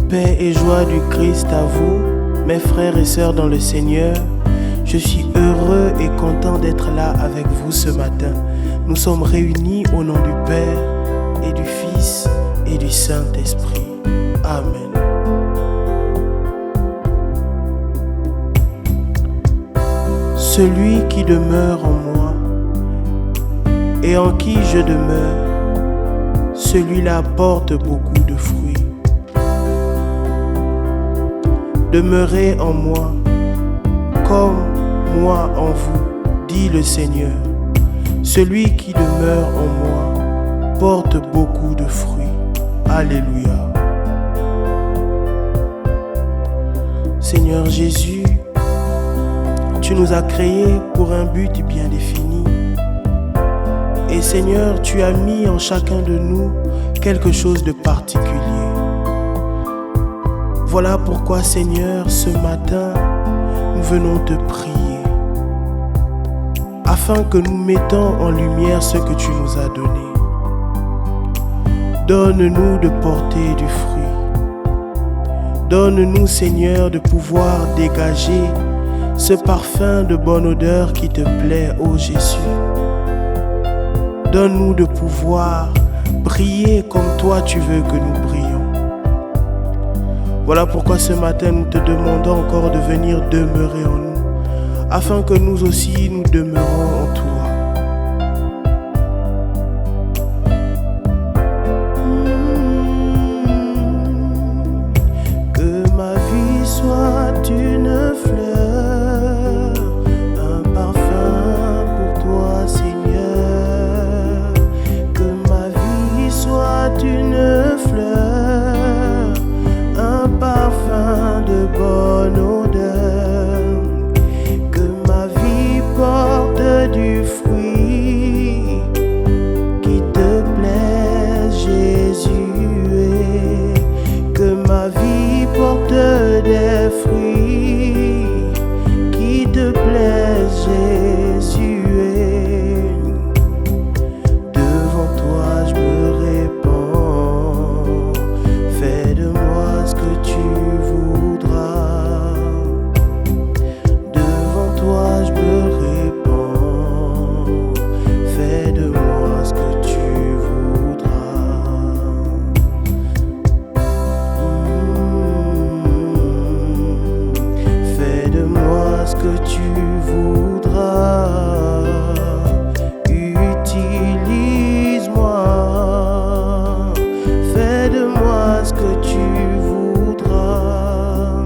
Paix et joie du Christ à vous, mes frères et sœurs dans le Seigneur. Je suis heureux et content d'être là avec vous ce matin. Nous sommes réunis au nom du Père et du Fils et du Saint-Esprit. Amen. Celui qui demeure en moi et en qui je demeure, celui-là porte beaucoup de fruits. Demeurez en moi, comme moi en vous, dit le Seigneur. Celui qui demeure en moi porte beaucoup de fruits. Alléluia. Seigneur Jésus, tu nous as créés pour un but bien défini. Et Seigneur, tu as mis en chacun de nous quelque chose de particulier. Voilà pourquoi, Seigneur, ce matin, nous venons te prier, afin que nous mettons en lumière ce que tu nous as donné. Donne-nous de porter du fruit. Donne-nous, Seigneur, de pouvoir dégager ce parfum de bonne odeur qui te plaît, ô Jésus. Donne-nous de pouvoir briller comme toi tu veux que nous brillions. Voilà pourquoi ce matin nous te demandons encore de venir demeurer en nous, afin que nous aussi nous demeurons en toi. Que ma vie soit une fleur, un parfum pour toi, Seigneur. Que ma vie soit une fleur, un parfum de bonne odeur. Que ma vie porte du fruit qui te plaise, Jésus. Que ma vie porte des fruits qui te plaisent, Jésus. Devant toi je me répands, fais de moi ce que tu voudras. Devant toi je me répands, fais de moi ce que tu voudras. Fais de moi ce que tu voudras. Utilise-moi. Fais de moi ce que tu voudras.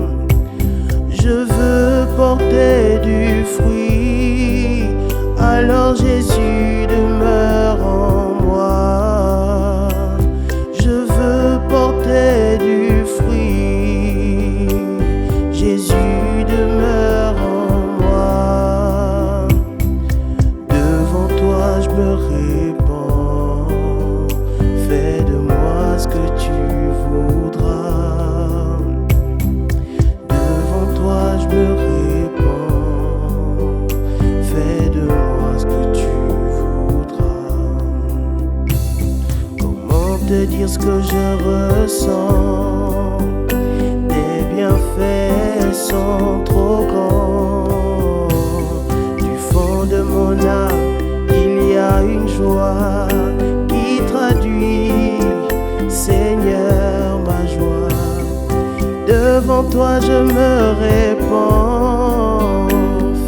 Je veux porter du fruit, alors Jésus demeure en moi. Je veux porter du fruit, Jésus demeure en moi. Devant toi je me répands, fais de moi ce que tu voudras. Devant toi je me répands, fais de moi ce que tu voudras. Comment te dire ce que je ressens? Tes bienfaits sont trop grands. Du fond de mon âme, il y a une joie qui traduit, Seigneur, ma joie. Devant toi je me répands,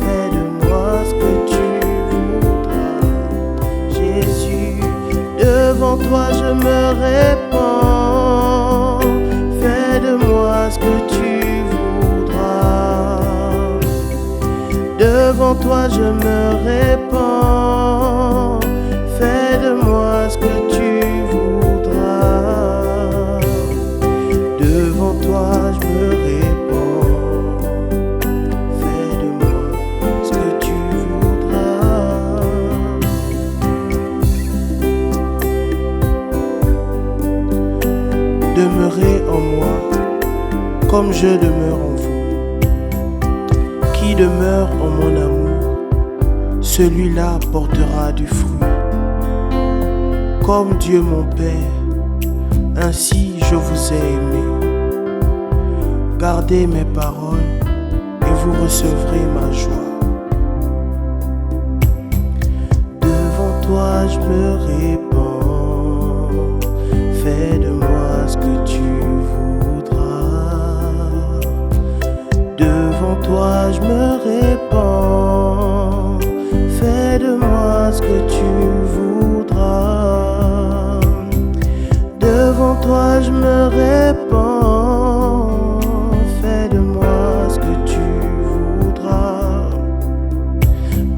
fais de moi ce que tu voudras, Jésus. Devant toi je me répands, fais de moi ce que tu voudras. Devant toi je me répands, fais de moi ce que tu voudras. Devant toi je me répands, fais de moi ce que tu voudras. Demeurez en moi comme je demeure en vous. Qui demeure en mon amour, celui-là portera du fruit. Comme Dieu mon Père, ainsi je vous ai aimé. gardez mes paroles et vous recevrez ma joie. Devant toi je me répands, fais de moi ce que tu voudras. Devant toi je me répands, fais de moi ce que tu voudras. Devant toi je me répands, fais de moi ce que tu voudras.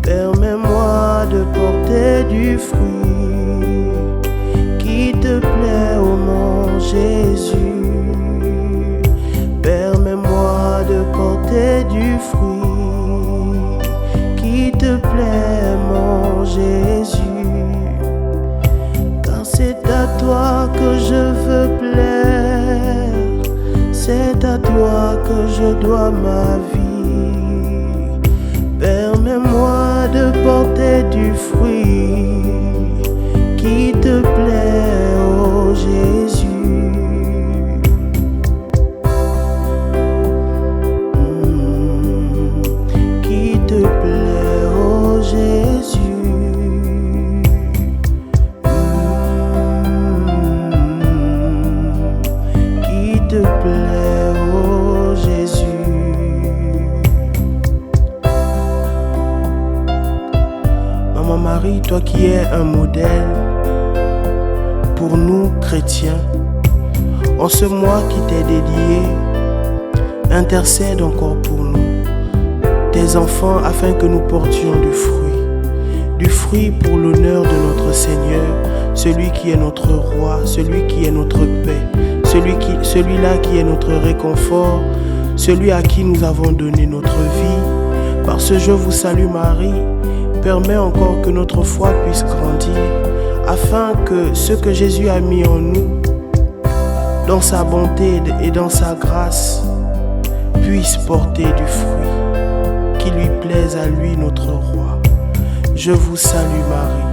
Permets-moi de porter du fruit qui te plaît, ô mon Jésus. Permets-moi de porter du fruit qui te plaît, mon Jésus. Car c'est à toi que je veux plaire, c'est à toi que je dois ma vie. Permets-moi de porter du fruit qui te plaît, ô Jésus. Qui te plaît, ô Jésus. Qui te plaît, ô Jésus. Maman Marie, toi qui es un modèle pour nous chrétiens, en ce mois qui t'est dédié, intercède encore pour nous, tes enfants, afin que nous portions du fruit pour l'honneur de notre Seigneur, celui qui est notre roi, celui qui est notre paix, celui-là qui est notre réconfort, celui à qui nous avons donné notre vie. Par ce je vous salue Marie, permets encore que notre foi puisse grandir, afin que ce que Jésus a mis en nous, dans sa bonté et dans sa grâce, puisse porter du fruit qui lui plaise à lui, notre roi. Je vous salue Marie,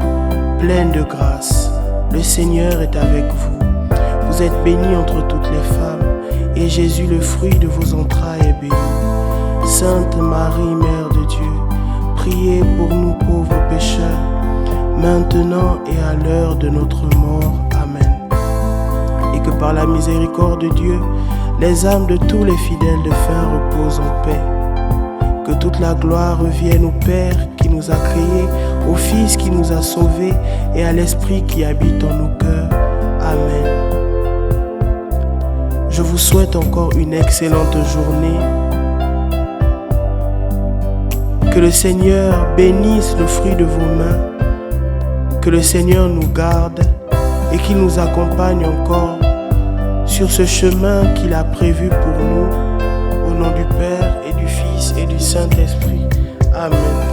pleine de grâce, le Seigneur est avec vous. Vous êtes bénie entre toutes les femmes, et Jésus, le fruit de vos entrailles, est béni. Sainte Marie, Mère de Dieu, priez pour nous pauvres pécheurs, maintenant et à l'heure de notre mort. Amen. Et que par la miséricorde de Dieu, les âmes de tous les fidèles de fin reposent en paix. Que toute la gloire revienne au Père qui nous a créés, au Fils qui nous a sauvés et à l'Esprit qui habite en nos cœurs. Amen. Je vous souhaite encore une excellente journée. Que le Seigneur bénisse le fruit de vos mains. Que le Seigneur nous garde et qu'il nous accompagne encore sur ce chemin qu'il a prévu pour nous. Au nom du Père et du Fils et du Saint-Esprit. Amen.